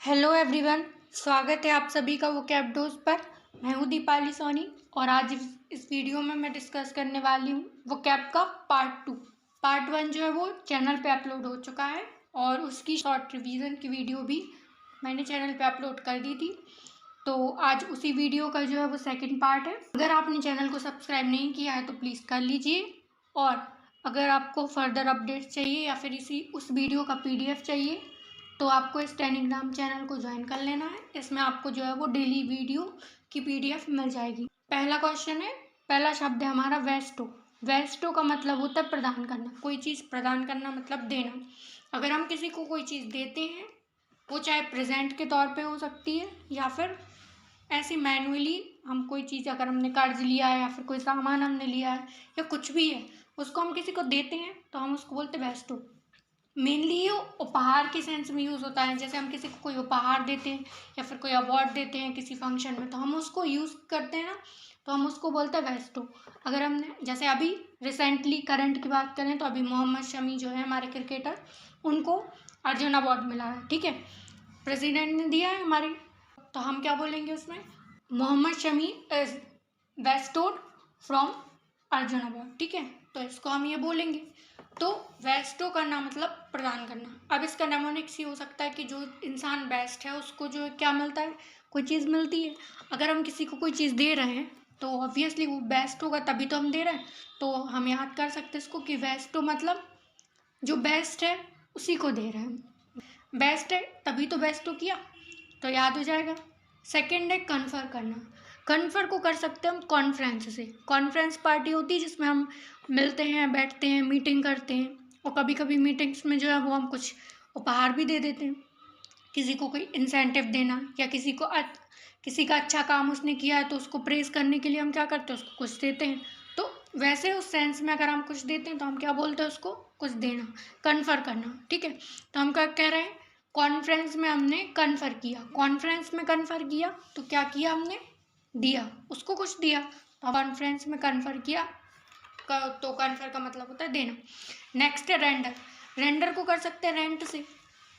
Hello everyone, स्वागत है आप सभी का वोकैब डोज पर। मैं हूँ दीपाली सोनी और आज इस वीडियो में मैं डिस्कस करने वाली हूँ वोकैब का पार्ट 2। पार्ट 1 जो है वो चैनल पे अपलोड हो चुका है और उसकी शॉर्ट रिवीजन की वीडियो भी मैंने चैनल पे अपलोड कर दी थी। तो आज उसी वीडियो का जो है वो सेकंड पार्ट है। अगर आपने चैनल को सब्सक्राइब नहीं किया है तो प्लीज़ कर लीजिए, और अगर आपको फर्दर अपडेट्स चाहिए या फिर उस वीडियो का PDF चाहिए तो आपको इस टेलीग्राम चैनल को ज्वाइन कर लेना है। इसमें आपको जो है वो डेली वीडियो की PDF मिल जाएगी। पहला क्वेश्चन है, पहला शब्द है हमारा वेस्टो। वेस्टो का मतलब होता है प्रदान करना, कोई चीज़ प्रदान करना मतलब देना। अगर हम किसी को कोई चीज़ देते हैं, वो चाहे प्रेजेंट के तौर पे हो सकती है या फिर ऐसे मैनुअली हम कोई चीज़, अगर हमने कर्ज लिया है या फिर कोई सामान हमने लिया है या कुछ भी है, उसको हम किसी को देते हैं तो हम उसको बोलते हैं वेस्टो। मेनली ये उपहार के सेंस में यूज़ होता है। जैसे हम किसी को कोई उपहार देते हैं या फिर कोई अवार्ड देते हैं किसी फंक्शन में, तो हम उसको यूज़ करते हैं ना, तो हम उसको बोलते हैं वेस्टो। अगर हमने जैसे अभी रिसेंटली करंट की बात करें तो अभी मोहम्मद शमी जो है हमारे क्रिकेटर, उनको अर्जुन अवार्ड मिला है, ठीक है, प्रेसिडेंट ने दिया है हमारे। तो हम क्या बोलेंगे उसमें, Mohammed Shami is bestowed from Arjun award, ठीक है। तो इसको हम ये बोलेंगे। तो वेस्टो करना मतलब प्रदान करना। अब इसका नेमोनिक्स ये हो सकता है कि जो इंसान बेस्ट है उसको जो क्या मिलता है, कोई चीज़ मिलती है। अगर हम किसी को कोई चीज़ दे रहे हैं तो ऑब्वियसली वो बेस्ट होगा, तभी तो हम दे रहे हैं। तो हम याद कर सकते हैं इसको कि वेस्टो मतलब जो बेस्ट है उसी को दे रहे हैं। बेस्ट है तभी तो बेस्टो किया, तो याद हो जाएगा। सेकेंड है कन्फर करना। कन्फर को कर सकते हैं हम कॉन्फ्रेंस से। कॉन्फ्रेंस पार्टी होती है जिसमें हम मिलते हैं, बैठते हैं, मीटिंग करते हैं, और कभी कभी मीटिंग्स में जो है वो हम कुछ उपहार भी दे देते हैं। किसी को कोई इंसेंटिव देना या किसी का अच्छा काम उसने किया है तो उसको प्रेज़ करने के लिए हम क्या करते हैं, उसको कुछ देते हैं। तो वैसे उस सेंस में अगर हम कुछ देते हैं तो हम क्या बोलते हैं, उसको कुछ देना, कन्फर करना, ठीक है। तो हम क्या कह रहे हैं, कॉन्फ्रेंस में हमने कन्फर किया। कॉन्फ्रेंस में कन्फर किया तो क्या किया हमने, दिया, उसको कुछ दिया। तो कॉन्फ्रेंस में कन्फर किया तो कन्फर का मतलब होता है देना। नेक्स्ट है रेंडर। रेंडर को कर सकते हैं रेंट से,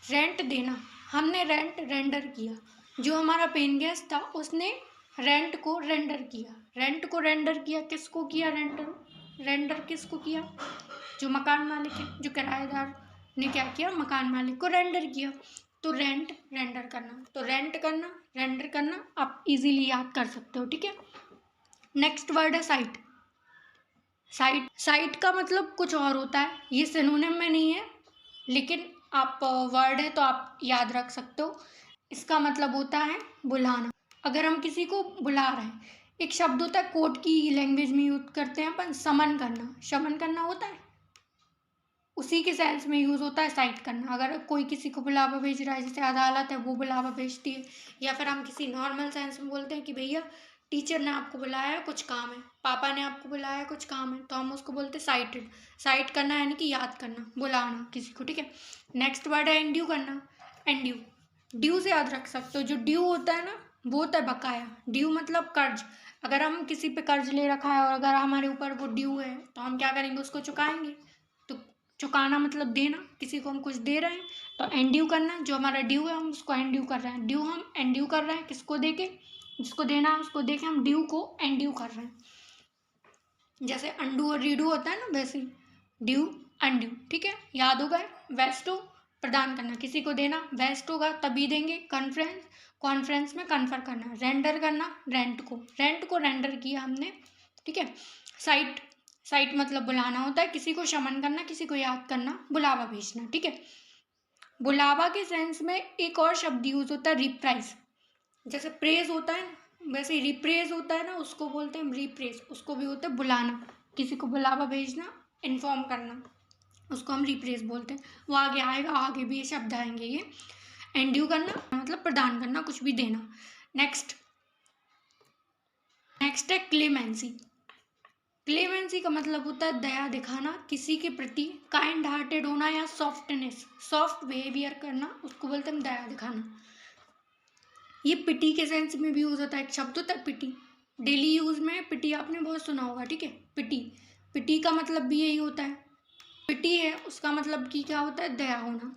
रेंट देना। हमने रेंट रेंडर किया, जो हमारा पेन गेस्ट था उसने रेंट को रेंडर किया। रेंट को रेंडर किया, किसको किया रेंडर, रेंडर किसको किया, जो मकान मालिक है, जो किराएदार ने क्या किया, मकान मालिक को रेंडर किया। तो रेंट रेंडर करना, तो रेंट करना, रेंडर करना आप इजीली याद कर सकते हो, ठीक है। नेक्स्ट वर्ड है साइट। साइट का मतलब कुछ और होता है, ये सिनोनिम में नहीं है, लेकिन आप वर्ड है तो आप याद रख सकते हो। इसका मतलब होता है बुलाना। अगर हम किसी को बुला रहे हैं, एक शब्द होता है कोर्ट की लैंग्वेज में यूज करते हैं अपन, समन करना। समन करना होता है, उसी के सेंस में यूज़ होता है साइट करना। अगर कोई किसी को बुलावा भेज रहा है, जैसे अदालत है वो बुलावा भेजती है, या फिर हम किसी नॉर्मल सेंस में बोलते हैं कि भैया टीचर ने आपको बुलाया है, कुछ काम है, पापा ने आपको बुलाया है, कुछ काम है, तो हम उसको बोलते हैं साइटेड। साइट करना यानी कि याद करना, बुलाना किसी को, ठीक है। नेक्स्ट वर्ड है एंड्यू करना। एंड्यू, ड्यू से याद रख सकते हो। जो ड्यू होता है ना, वो होता है बकाया। ड्यू मतलब कर्ज। अगर हम किसी पे कर्ज ले रखा है और अगर हमारे ऊपर वो ड्यू है तो हम क्या करेंगे, उसको चुकाएंगे। तो चुकाना मतलब देना, किसी को हम कुछ दे रहे हैं तो एंड्यू करना, जो हमारा ड्यू है हम उसको एंड्यू कर रहे हैं। ड्यू हम एंड्यू कर रहे हैं किसको देके, जिसको देना है उसको देके हम ड्यू को एंड्यू कर रहे हैं। जैसे अंडू और रीडू होता है ना, वैसे ड्यू अंड्यू, ठीक है, याद हो गए। वेस्टो प्रदान करना, किसी को देना, वेस्ट होगा तभी देंगे। कॉन्फ्रेंस, कॉन्फ्रेंस में कन्फर करना। रेंडर करना, रेंट को रेंडर किया हमने, ठीक है। साइट, साइट मतलब बुलाना होता है, किसी को शमन करना, किसी को याद करना, बुलावा भेजना, ठीक है। बुलावा के सेंस में एक और शब्द यूज होता है रिप्राइज। जैसे प्रेज होता है वैसे ही रिप्रेज होता है ना, उसको बोलते हैं रिप्रेज। उसको भी होता है बुलाना, किसी को बुलावा भेजना, इन्फॉर्म करना, उसको हम रिप्रेज बोलते हैं। वो आगे आएगा, आगे भी ये शब्द आएंगे। ये एंड्यू करना मतलब प्रदान करना, कुछ भी देना। नेक्स्ट है क्लेमेंसी। क्लेमेंसी का मतलब होता है दया दिखाना, किसी के प्रति काइंड हार्टेड होना या सॉफ्टनेस, सॉफ्ट बिहेवियर करना, उसको बोलते हैं दया दिखाना। ये पिटी के सेंस में भी यूज होता है। एक शब्द होता है पिटी, डेली यूज में पिटी आपने बहुत सुना होगा, ठीक है। पिटी, पिटी का मतलब भी यही होता है। पिटी है उसका मतलब कि क्या होता है, दया होना,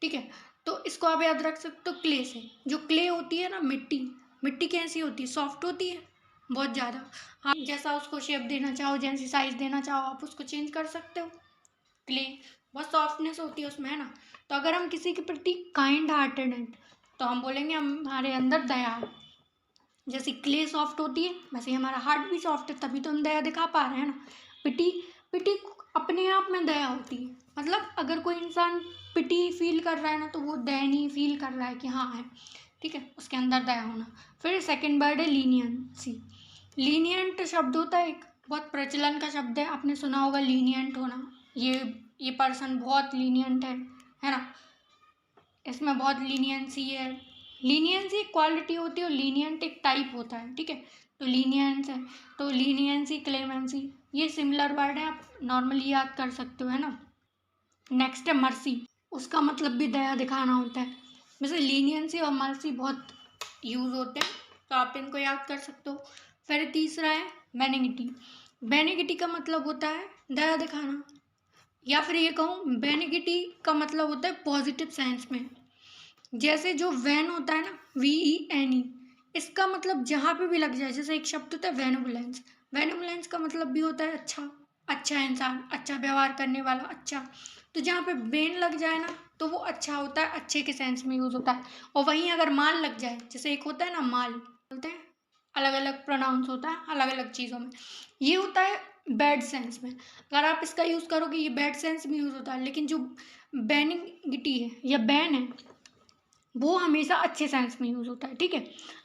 ठीक है। तो इसको आप याद रख सकते हो क्ले से। जो क्ले होती है ना, मिट्टी, मिट्टी कैसी होती है, सॉफ्ट होती है बहुत ज़्यादा। हाँ, जैसा उसको शेप देना चाहो, जैसी साइज देना चाहो, आप उसको चेंज कर सकते हो। क्ले बहुत सॉफ्टनेस होती है उसमें, है ना। तो अगर हम किसी के प्रति काइंड हार्टेड हैं तो हम बोलेंगे हमारे अंदर दया है। जैसे क्ले सॉफ्ट होती है वैसे ही हमारा हार्ट भी सॉफ्ट है, तभी तो हम दया दिखा पा रहे हैं ना। पिटी, पिटी अपने आप में दया होती है। मतलब अगर कोई इंसान पिटी फील कर रहा है ना, तो वो दयनीय फील कर रहा है कि हाँ है, ठीक है, उसके अंदर दया होना। फिर सेकंड वर्ड है लीनियंसी। लीनियंट शब्द होता है, एक बहुत प्रचलन का शब्द है, आपने सुना होगा लीनियंट होना। ये पर्सन बहुत लीनियंट है ना, इसमें बहुत लीनियंसी है। लीनियंसी एक क्वालिटी होती है और लीनियंट एक टाइप होता है, ठीक है। तो लीनियंस है, तो लीनियंसी, क्लेमेंसी, ये सिमिलर वर्ड है, आप नॉर्मली याद कर सकते हो, है ना। नेक्स्ट है मर्सी, उसका मतलब भी दया दिखाना होता है। वैसे लीनियंसी और मर्सी बहुत यूज़ होते हैं, तो आप इनको याद कर सकते हो। फिर तीसरा है बेनिगिटी। बेनिगिटी का मतलब होता है दया दिखाना, या फिर ये कहूँ बेनिगिटी का मतलब होता है पॉजिटिव सेंस में। जैसे जो वैन होता है ना, VENE, इसका मतलब जहाँ पे भी लग जाए, जैसे एक शब्द होता है वेनुबुलेंस। वेनुबुलेंस का मतलब भी होता है अच्छा, अच्छा इंसान, अच्छा व्यवहार करने वाला, अच्छा। तो जहाँ पे बेन लग जाए ना, तो वो अच्छा होता है, अच्छे के सेंस में यूज़ होता है। और वहीं अगर माल लग जाए, जैसे एक होता है ना माल, बोलते हैं, अलग अलग प्रोनाउंस होता है अलग अलग चीज़ों में, ये होता है बैड सेंस में। अगर आप इसका यूज़ करोगे ये बैड सेंस में यूज़ होता है, लेकिन जो बेनिगिटी है या बैन है वो हमेशा अच्छे सेंस में यूज़ होता है, ठीक है।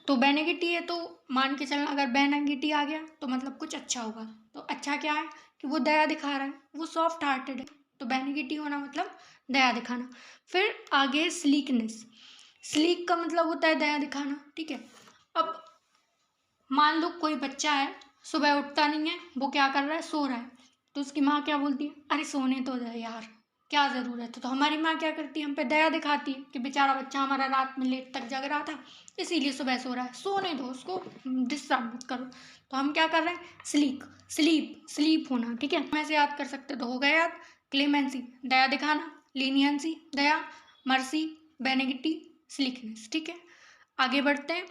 तो बेनिगिटी है तो मान के चलना, अगर बेनिगिटी आ गया तो मतलब कुछ अच्छा होगा। तो अच्छा क्या है कि वो दया दिखा रहा है, वो सॉफ्ट हार्टेड है, तो बेनिगिटी होना मतलब दया दिखाना। फिर आगे स्लीकनेस। स्लीक का मतलब होता है दया दिखाना, ठीक है। अब मान लो कोई बच्चा है, सुबह उठता नहीं है, वो क्या कर रहा है, सो रहा है, तो उसकी माँ क्या बोलती है, अरे सोने तो दे यार, क्या ज़रूरत है। तो हमारी माँ क्या करती है, हम पे दया दिखाती है कि बेचारा बच्चा हमारा रात में लेट तक जग रहा था, इसीलिए सुबह सो रहा है, सोने दो उसको, डिस्टर्ब मत करो। तो हम क्या कर रहे हैं, स्लीप होना, ठीक है। हम ऐसे याद कर सकते, तो हो गया याद। क्लेमेंसी दया दिखाना, लीनियंसी दया, मर्सी बेनिगिटी, स्लीकनेस, ठीक है। आगे बढ़ते हैं।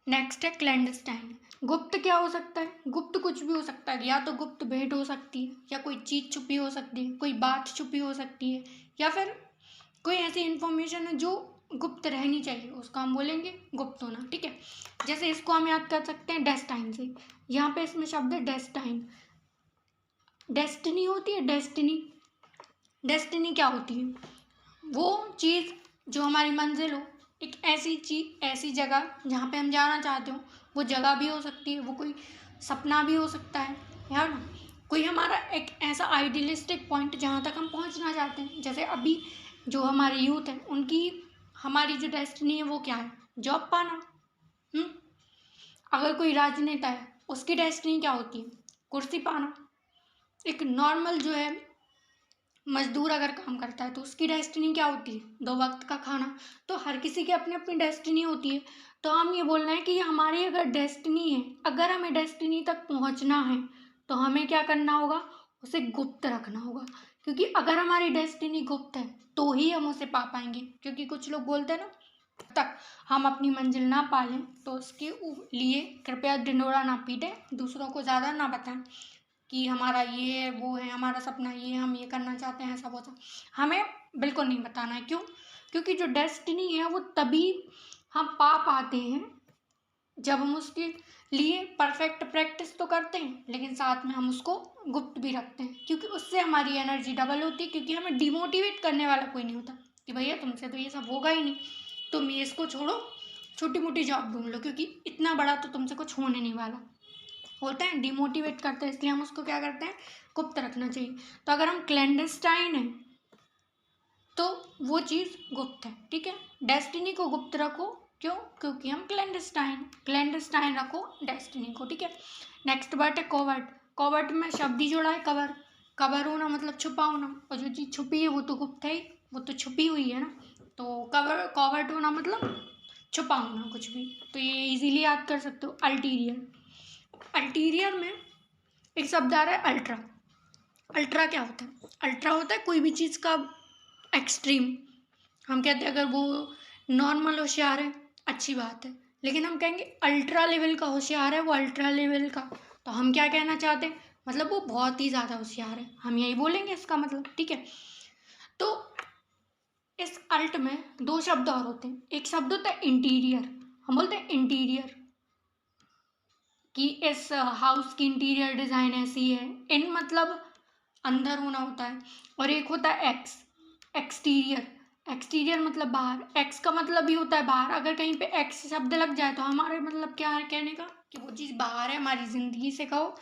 नेक्स्ट है क्लैंडस्टाइन। गुप्त क्या हो सकता है, गुप्त कुछ भी हो सकता है, या तो गुप्त भेंट हो सकती है, या कोई चीज़ छुपी हो सकती है, कोई बात छुपी हो सकती है, या फिर कोई ऐसी इन्फॉर्मेशन है जो गुप्त रहनी चाहिए, उसको हम बोलेंगे गुप्त होना, ठीक है। जैसे इसको हम याद कर सकते हैं डेस्टाइन से। यहाँ पे इसमें शब्द है डेस्टाइन। डेस्टिनी होती है, डेस्टिनी, डेस्टिनी क्या होती है, वो चीज़ जो हमारी मंजिल हो, एक ऐसी चीज़, ऐसी जगह जहाँ पे हम जाना चाहते हो। वो जगह भी हो सकती है, वो कोई सपना भी हो सकता है यार, कोई हमारा एक ऐसा आइडियलिस्टिक पॉइंट जहाँ तक हम पहुँचना चाहते हैं। जैसे अभी जो हमारे यूथ है, उनकी, हमारी जो डेस्टिनी है वो क्या है, जॉब पाना। अगर कोई राजनेता है, उसकी डेस्टिनी क्या होती है, कुर्सी पाना। एक नॉर्मल जो है मजदूर अगर काम करता है तो उसकी डेस्टिनी क्या होती है, 2 वक्त का खाना। तो हर किसी की अपनी अपनी डेस्टिनी होती है। तो हम ये बोलना है कि ये हमारी अगर डेस्टिनी है, अगर हमें डेस्टिनी तक पहुंचना है, तो हमें क्या करना होगा, उसे गुप्त रखना होगा। क्योंकि अगर हमारी डेस्टिनी गुप्त है तो ही हम उसे पा पाएंगे। क्योंकि कुछ लोग बोलते हैं ना, तक हम अपनी मंजिल ना पालें तो उसके लिए कृपया ढिंढोरा ना पीटें, दूसरों को ज़्यादा ना बताएं कि हमारा ये है, वो है, हमारा सपना ये है, हम ये करना चाहते हैं, ऐसा वैसा। हमें बिल्कुल नहीं बताना है। क्यों? क्योंकि जो डेस्टिनी है वो तभी हम पा पाते हैं जब हम उसके लिए परफेक्ट प्रैक्टिस तो करते हैं, लेकिन साथ में हम उसको गुप्त भी रखते हैं। क्योंकि उससे हमारी एनर्जी डबल होती है, क्योंकि हमें डिमोटिवेट करने वाला कोई नहीं होता कि भैया तुमसे तो ये सब होगा ही नहीं, तुम ये इसको छोड़ो, छोटी मोटी जॉब ढूंढ लो, क्योंकि इतना बड़ा तो तुमसे कुछ होने नहीं वाला। होते हैं डिमोटिवेट करते हैं, इसलिए हम उसको क्या करते हैं, गुप्त रखना चाहिए। तो अगर हम क्लैंडस्टाइन हैं तो वो चीज़ गुप्त है, ठीक है। डेस्टिनी को गुप्त रखो, क्यों? क्योंकि हम क्लैंडस्टाइन, क्लैंडस्टाइन रखो डेस्टिनी को, ठीक है। नेक्स्ट वर्ड है कोवर्ट। कोवर्ट में शब्द ही जोड़ा है, कवर। कवर होना मतलब छुपा होना, और जो चीज़ छुपी है वो तो गुप्त है ही, वो तो छुपी हुई है ना। तो कवर, कॉवर्ट होना मतलब छुपा होना कुछ भी। तो ये इजीली याद कर सकते हो। अल्टीरियर, अल्टीरियर में एक शब्द आ रहा है अल्ट्रा। अल्ट्रा क्या होता है, अल्ट्रा होता है कोई भी चीज़ का एक्सट्रीम, हम कहते हैं अगर वो नॉर्मल होशियार है अच्छी बात है, लेकिन हम कहेंगे अल्ट्रा लेवल का होशियार है, वो अल्ट्रा लेवल का, तो हम क्या कहना चाहते हैं, मतलब वो बहुत ही ज़्यादा होशियार है, हम यही बोलेंगे इसका मतलब। ठीक है, तो इस अल्ट में दो शब्द और होते हैं। एक शब्द होता है इंटीरियर, हम बोलते हैं इंटीरियर कि इस हाउस की इंटीरियर डिज़ाइन ऐसी है, इन मतलब अंदर होना होता है। और एक होता है एक्स, एक्सटीरियर, एक्सटीरियर मतलब बाहर, एक्स का मतलब भी होता है बाहर। अगर कहीं पे एक्स शब्द लग जाए तो हमारे मतलब क्या है कहने का, कि वो चीज़ बाहर है, हमारी ज़िंदगी से कहो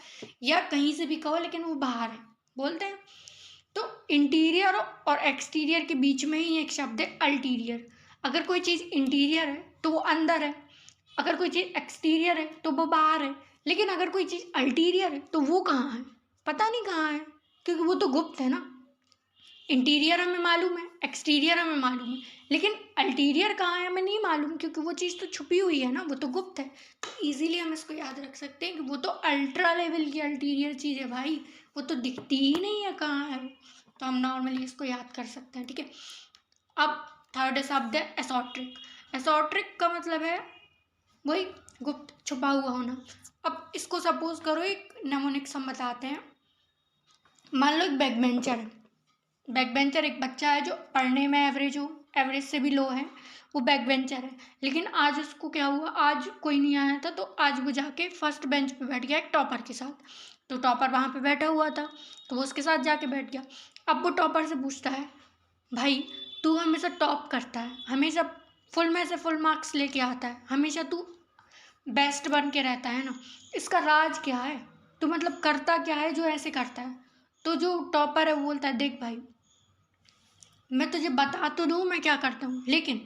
या कहीं से भी कहो, लेकिन वो बाहर है, बोलते हैं। तो इंटीरियर और एक्सटीरियर के बीच में ही एक शब्द है अल्टीरियर। अगर कोई चीज़ इंटीरियर है तो वो अंदर है, अगर कोई चीज़ एक्सटीरियर है तो वो बाहर है, लेकिन अगर कोई चीज़ अल्टीरियर है तो वो कहाँ है, पता नहीं कहाँ है, क्योंकि वो तो गुप्त है ना। इंटीरियर हमें मालूम है, एक्सटीरियर हमें मालूम है, लेकिन अल्टीरियर कहाँ है हमें नहीं मालूम, क्योंकि वो चीज़ तो छुपी हुई है ना, वो तो गुप्त है। तो इजीली हम इसको याद रख सकते हैं कि वो तो अल्ट्रा लेवल की अल्टीरियर चीज़ है भाई, वो तो दिखती ही नहीं है कहाँ है, तो हम नॉर्मली इसको याद कर सकते हैं। ठीक है, अब थर्ड शब्द है एसोट्रिक। एसोट्रिक का मतलब है वही गुप्त, छुपा हुआ होना। अब इसको सपोज करो एक नमूनिक हम बताते हैं। मान लो एक बैक बेंचर है, बैक बेंचर एक बच्चा है जो पढ़ने में एवरेज हो, एवरेज से भी लो है, वो बैक बेंचर है। लेकिन आज उसको क्या हुआ, आज कोई नहीं आया था, तो आज वो जाके फर्स्ट बेंच पे बैठ गया एक टॉपर के साथ। तो टॉपर वहाँ पे बैठा हुआ था, तो वो उसके साथ जाके बैठ गया। अब वो टॉपर से पूछता है, भाई तू हमेशा टॉप करता है, हमेशा फुल में से फुल मार्क्स लेके आता है, हमेशा तू बेस्ट बन के रहता है ना, इसका राज क्या है, तू मतलब करता क्या है जो ऐसे करता है। तो जो टॉपर है वो बोलता है, देख भाई मैं तुझे बता तो दूँ मैं क्या करता हूँ, लेकिन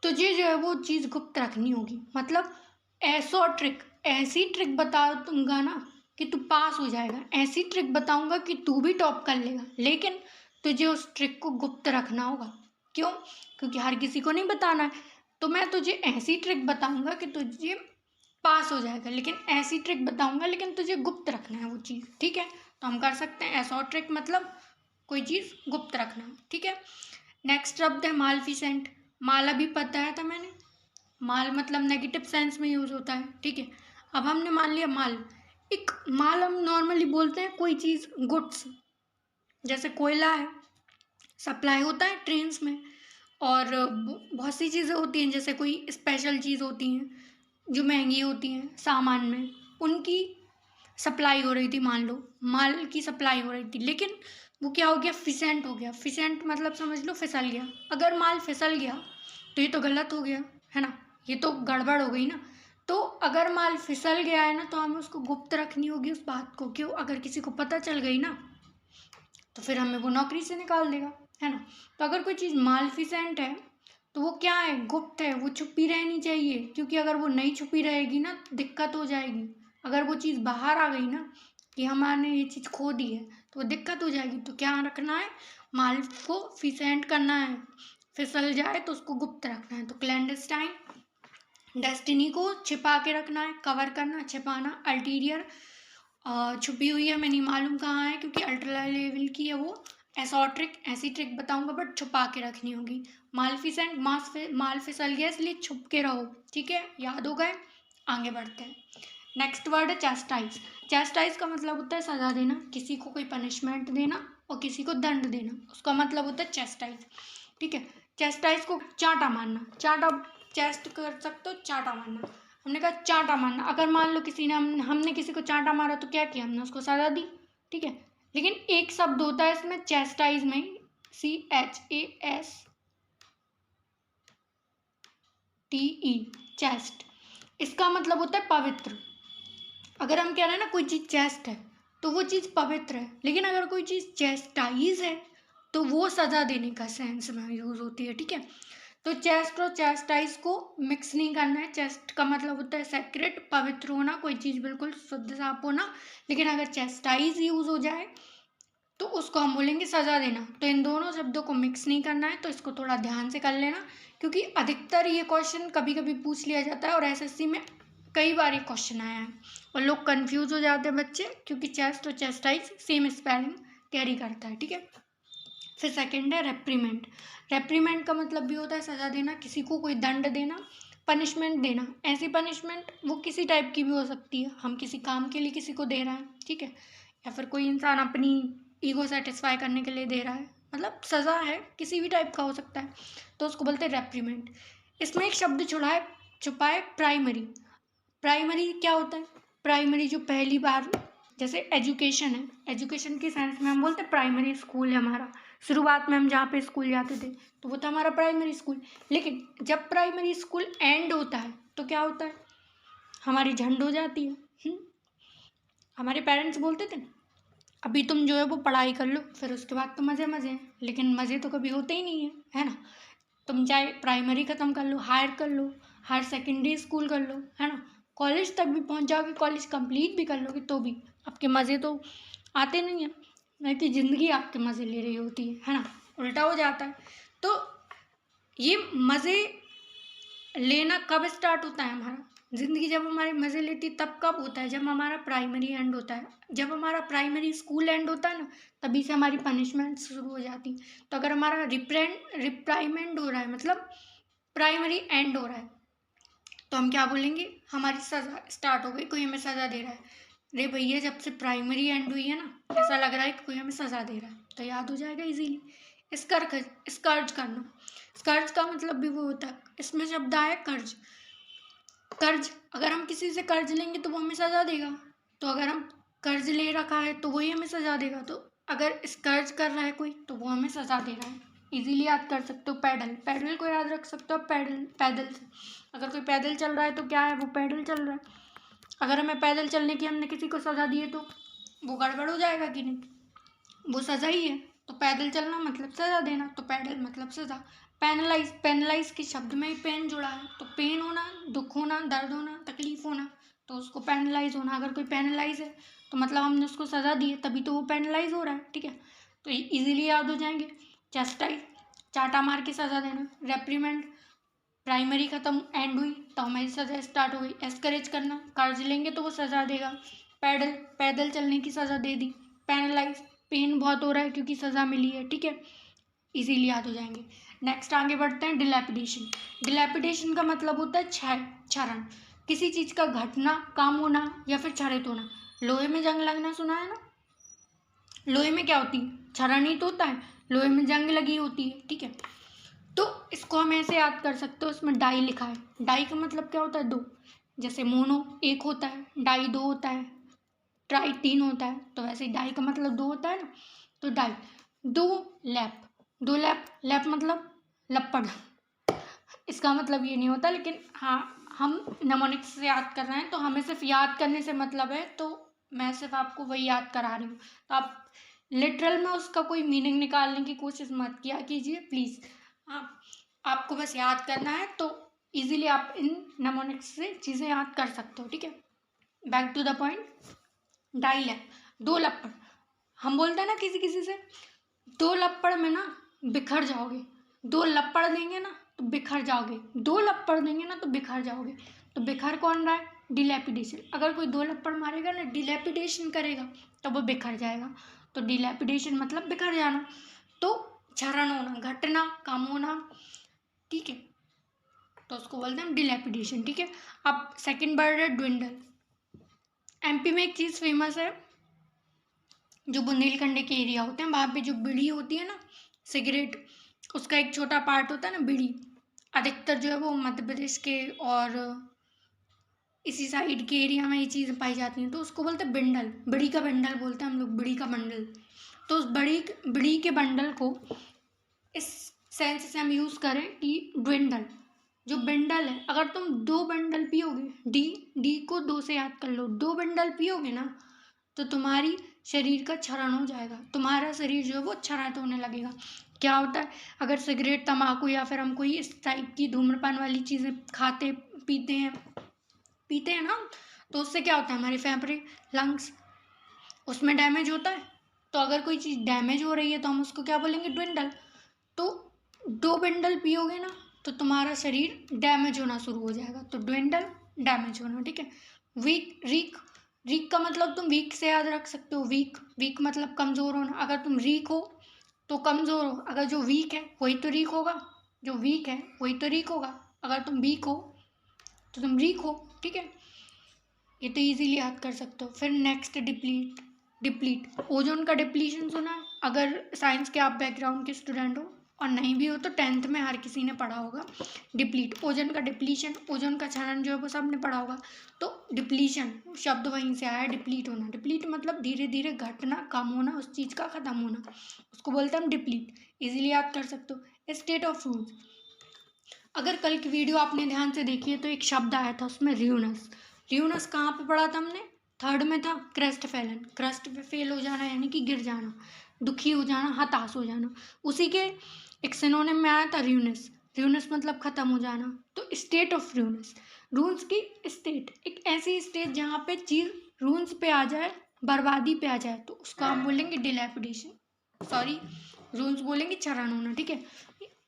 तुझे जो है वो चीज़ गुप्त रखनी होगी। मतलब ऐसो ट्रिक, ऐसी ट्रिक बता दूंगा ना कि तू पास हो जाएगा, ऐसी ट्रिक बताऊंगा कि तू भी टॉप कर लेगा, लेकिन तुझे उस ट्रिक को गुप्त रखना होगा। क्यों? क्योंकि हर किसी को नहीं बताना है। तो मैं तुझे ऐसी ट्रिक बताऊंगा कि तुझे पास हो जाएगा, लेकिन ऐसी ट्रिक बताऊंगा लेकिन तुझे गुप्त रखना है वो चीज़। ठीक है, तो हम कर सकते हैं ऐसो ट्रिक मतलब कोई चीज़ गुप्त रखना। ठीक है, नेक्स्ट शब्द है मालफिसेंट। माल अभी बताया था मैंने, माल मतलब नेगेटिव सेंस में यूज़ होता है। ठीक है, अब हमने मान लिया माल, एक माल हम नॉर्मली बोलते हैं कोई चीज़ गुड्स, जैसे कोयला है, सप्लाई होता है ट्रेन्स में, और बहुत सी चीज़ें होती हैं, जैसे कोई स्पेशल चीज़ होती हैं जो महंगी होती हैं सामान में, उनकी सप्लाई हो रही थी, मान लो माल की सप्लाई हो रही थी, लेकिन वो क्या हो गया, फिसेंट हो गया। फिसेंट मतलब समझ लो फिसल गया। अगर माल फिसल गया तो ये तो गलत हो गया है ना, ये तो गड़बड़ हो गई ना। तो अगर माल फिसल गया है ना तो हमें उसको गुप्त रखनी होगी उस बात को, क्यों, अगर किसी को पता चल गई ना तो फिर हमें वो नौकरी से निकाल देगा, है ना। तो अगर कोई चीज़ मालफिसेंट है तो वो क्या है, गुप्त है, वो छुपी रहनी चाहिए, क्योंकि अगर वो नहीं छुपी रहेगी ना दिक्कत हो जाएगी। अगर वो चीज़ बाहर आ गई ना कि हमारे ये चीज़ खो दी है तो वो दिक्कत हो जाएगी। तो क्या रखना है, माल को फिसेंट करना है, फिसल जाए तो उसको गुप्त रखना है। तो क्लैंडस्टाइन, डेस्टिनी को छिपा के रखना है, कवर करना, छिपाना। अल्टीरियर छुपी हुई है, मैं नहीं मालूम कहाँ है, क्योंकि अल्ट्रा लेवल की है वो। एसोट्रिक, ऐसी ट्रिक बताऊंगा बट छुपा के रखनी होगी। मालफिसेंट, माल फिसल गया इसलिए छुप के रहो। ठीक है, याद हो गए, आगे बढ़ते हैं। नेक्स्ट वर्ड है चैस्टाइज। चैस्टाइज का मतलब होता है सजा देना, किसी को कोई पनिशमेंट देना और किसी को दंड देना, उसका मतलब होता है चैस्टाइज। ठीक है, चैस्टाइज को चांटा मारना, चांटा चेस्ट कर सकते हो, चांटा मारना। हमने कहा चांटा मारना, अगर मान लो किसी ने हमने किसी को चांटा मारा तो क्या किया, हमने उसको सजा दी। ठीक है, लेकिन एक शब्द होता है इसमें चेस्टाइज में, CHASTE, चेस्ट, इसका मतलब होता है पवित्र। अगर हम कह रहे हैं ना कोई चीज़ चेस्ट है तो वो चीज़ पवित्र है, लेकिन अगर कोई चीज़ चेस्टाइज है तो वो सजा देने का सेंस में यूज़ होती है। ठीक है, तो चेस्ट और चेस्टाइज को मिक्स नहीं करना है। चेस्ट का मतलब होता है सेक्रेट, पवित्र होना, कोई चीज़ बिल्कुल शुद्ध साफ होना, लेकिन अगर चेस्टाइज यूज़ हो जाए तो उसको हम बोलेंगे सजा देना। तो इन दोनों शब्दों को मिक्स नहीं करना है, तो इसको थोड़ा ध्यान से कर लेना, क्योंकि अधिकतर ये क्वेश्चन कभी कभी पूछ लिया जाता है और SSC में कई बार ये क्वेश्चन आया है और लोग कंफ्यूज हो जाते हैं बच्चे, क्योंकि चेस्ट और चेस्टाइज सेम स्पेलिंग कैरी करता है। ठीक है, फिर सेकंड है रेप्रीमेंट। रेप्रीमेंट का मतलब भी होता है सज़ा देना, किसी को कोई दंड देना, पनिशमेंट देना। ऐसी पनिशमेंट वो किसी टाइप की भी हो सकती है, हम किसी काम के लिए किसी को दे रहे हैं, ठीक है, या फिर कोई इंसान अपनी ईगो सेटिस्फाई करने के लिए दे रहा है, मतलब सज़ा है, किसी भी टाइप का हो सकता है, तो उसको बोलते हैं रेप्रीमेंट। इसमें एक शब्द छुपा है प्राइमरी। प्राइमरी क्या होता है? प्राइमरी जो पहली बार, जैसे एजुकेशन है, एजुकेशन के सेंस में हम बोलते हैं प्राइमरी स्कूल है हमारा, शुरुआत में हम जहाँ पे स्कूल जाते थे तो वो था हमारा प्राइमरी स्कूल। लेकिन जब प्राइमरी स्कूल एंड होता है तो क्या होता है? हमारी झंड हो जाती है। हमारे पेरेंट्स बोलते थे अभी तुम जो है वो पढ़ाई कर लो, फिर उसके बाद तो मज़े मज़े हैं, लेकिन मज़े तो कभी होते ही नहीं है ना। तुम चाहे प्राइमरी ख़त्म कर लो, हायर कर लो, हायर सेकेंडरी स्कूल कर लो, है ना, कॉलेज तक भी पहुंच जाओगे, कॉलेज कंप्लीट भी कर लोगे तो भी आपके मज़े तो आते नहीं हैं, नहीं कि ज़िंदगी आपके मज़े ले रही होती है ना, उल्टा हो जाता है। तो ये मज़े लेना कब स्टार्ट होता है हमारा? ज़िंदगी जब हमारे मज़े लेती तब कब होता है? जब हमारा प्राइमरी एंड होता है, जब हमारा प्राइमरी स्कूल एंड होता है ना, तभी से हमारी पनिशमेंट शुरू हो जाती। तो अगर हमारा रिप्राइमेंड हो रहा है, मतलब प्राइमरी एंड हो रहा है, तो हम क्या बोलेंगे? हमारी सज़ा स्टार्ट हो गई, कोई हमें सज़ा दे रहा है। अरे भैया जब से प्राइमरी एंड हुई है ना, ऐसा लग रहा है कि कोई हमें सज़ा दे रहा है, तो याद हो जाएगा इजीली। स्कर्ज करना, स्कर्ज का मतलब भी वो होता है, इसमें शब्द आया कर्ज। कर्ज, अगर हम किसी से कर्ज लेंगे तो वो हमें सज़ा देगा, तो अगर हम कर्ज ले रखा है तो वही हमें सज़ा देगा। तो अगर स्कर्ज कर रहा है कोई तो वो हमें सज़ा दे रहा है। इजीली याद कर सकते हो। पैडल, पैडल को याद रख सकते हो पैडल, पैदल से। अगर कोई पैदल चल रहा है तो क्या है? वो पैदल चल रहा है। अगर हमें पैदल चलने की हमने किसी को सज़ा दी है तो वो गड़बड़ हो जाएगा कि नहीं? वो सज़ा ही है। तो पैदल चलना मतलब सज़ा देना, तो पैडल मतलब सज़ा। पैनलाइज, पैनलाइज के शब्द में ही पेन जुड़ा है, तो पेन होना, दुख होना, दर्द होना, तकलीफ होना, तो उसको पैनलाइज होना। अगर कोई पैनलाइज है तो मतलब हमने उसको सज़ा दी है, तभी तो वो पैनलाइज हो रहा है, ठीक है। तो इजीली याद हो जाएंगे। चेस्टाइज, चाटा मार के सज़ा देना। रेप्रीमेंड, प्राइमरी ख़त्म एंड हुई तो हमारी सज़ा स्टार्ट हो गई। एस्करेज करना, कर्ज लेंगे तो वो सज़ा देगा। पैडल, पैदल चलने की सज़ा दे दी। पैनलाइज, पेन बहुत हो रहा है क्योंकि सज़ा मिली है, ठीक है, इजीली याद हो जाएंगे। नेक्स्ट आगे बढ़ते हैं। डिलैपिडेशन। डिलैपिडेशन का मतलब होता है क्षरण, किसी चीज़ का घटना, काम होना या फिर क्षरित होना। लोहे में जंग लगना सुना है ना? लोहे में क्या होती है? क्षरण ही तो होता है, लोहे में जंग लगी होती है, ठीक है। तो इसको हम ऐसे याद कर सकते हो, इसमें डाई लिखा है। डाई का मतलब क्या होता है? दो। जैसे मोनो एक होता है, डाई दो होता है, ट्राई तीन होता है, तो वैसे ही डाई का मतलब दो होता है ना, तो डाई। दो लैप, दो लैप, लैप मतलब लपड़। इसका मतलब ये नहीं होता, लेकिन हाँ हम नेमोनिक्स से याद कर रहे हैं तो हमें सिर्फ याद करने से मतलब है, तो मैं सिर्फ आपको वही याद करा रही हूँ। तो आप लिटरल में उसका कोई मीनिंग निकालने की कोशिश मत किया कीजिए प्लीज़। हाँ, आपको बस याद करना है, तो इजीली आप इन नेमोनिक्स से चीज़ें याद कर सकते हो, ठीक है। Back to the point. डाइलैप, दो लपड़। हम बोलते हैं ना किसी किसी से, दो लपड़ में ना बिखर जाओगे, दो लपड़ देंगे ना तो बिखर जाओगे, दो लपड़ देंगे ना तो बिखर जाओगे। तो बिखर कौन रहा है? डिलैपिडेशन। अगर कोई दो लपड़ मारेगा ना, डिलैपिडेशन करेगा, तो वो बिखर जाएगा। तो डिलैपिडेशन मतलब बिखर जाना, तो क्षरण होना, घटना, कम होना, ठीक है, तो उसको बोलते हैं डिलैपिडेशन, ठीक है। अब सेकंड वर्ड है ड्विंडल। एमपी में एक चीज़ फेमस है, जो बुंदेलखंड के एरिया होते हैं वहाँ पे जो बीड़ी होती है ना, सिगरेट, उसका एक छोटा पार्ट होता है ना बीड़ी, अधिकतर जो है वो मध्य प्रदेश के और इसी साइड के एरिया में ये चीज़ें पाई जाती हैं, तो उसको बोलते हैं बिंडल, बीड़ी का बंडल बोलते हैं हम लोग, बीड़ी का बंडल। तो उस बीड़ी के बंडल को इस सेंस से हम यूज़ करें कि ड्विंडल, जो बंडल है, अगर तुम दो बंडल पियोगे, डी डी को दो से याद कर लो, दो बंडल पियोगे ना तो तुम्हारी शरीर का क्षरण हो जाएगा, तुम्हारा शरीर जो है वो क्षरित होने लगेगा। क्या होता है? अगर सिगरेट, तम्बाकू या फिर हम कोई इस टाइप की धूम्रपान वाली चीज़ें खाते पीते हैं ना, तो उससे क्या होता है? हमारे फेफड़े, लंग्स, उसमें डैमेज होता है। तो अगर कोई चीज़ डैमेज हो रही है तो हम उसको क्या बोलेंगे? ड्विंडल। तो दो बंडल पियोगे ना तो तुम्हारा शरीर डैमेज होना शुरू हो जाएगा, तो ड्विंडल, डैमेज होना, ठीक है। वीक, रीक, रीक का मतलब तुम वीक से याद रख सकते हो, वीक, वीक मतलब कमज़ोर होना। अगर तुम वीक हो तो कमज़ोर हो, अगर जो वीक है वही तो वीक होगा, जो वीक है वही तो वीक होगा, अगर तुम वीक हो तो तुम वीक हो, ठीक है। ये तो इजीली याद कर सकते हो। फिर नेक्स्ट डिप्लीट, डिप्लीट ओजोन का डिप्लीशन सुना है? अगर साइंस के आप बैकग्राउंड के स्टूडेंट हो और नहीं भी हो तो 10th में हर किसी ने पढ़ा होगा। डिप्लीट ओजोन का डिप्लीशन, ओजोन का क्षरण जो है वो सबने पढ़ा होगा। तो डिप्लीशन शब्द वहीं से आया है, डिप्लीट होना। डिप्लीट मतलब धीरे धीरे घटना, कम होना, उस चीज़ का ख़त्म होना, उसको बोलते हैं हम डिप्लीट। इजीली याद कर सकते हो। स्टेट ऑफ रूल्स, अगर कल की वीडियो आपने ध्यान से देखी है तो एक शब्द आया था उसमें र्यूनस। र्यूनस कहाँ पे पढ़ा था हमने? 3rd में था। क्रस्ट फैलन, क्रस्ट पे फेल हो जाना यानी कि गिर जाना, दुखी हो जाना, हताश हो जाना, उसी के एक सिनोनिम में आया था र्यूनस। र्यूनस मतलब खत्म हो जाना। तो स्टेट ऑफ र्यूनस, रून्स की स्टेट, एक ऐसी स्टेट जहाँ पे चीज़ रून्स पे आ जाए, बर्बादी पे आ जाए, तो उसको हम बोलेंगे डिलैपिडेशन, सॉरी रून्स बोलेंगे क्षरण होना, ठीक है।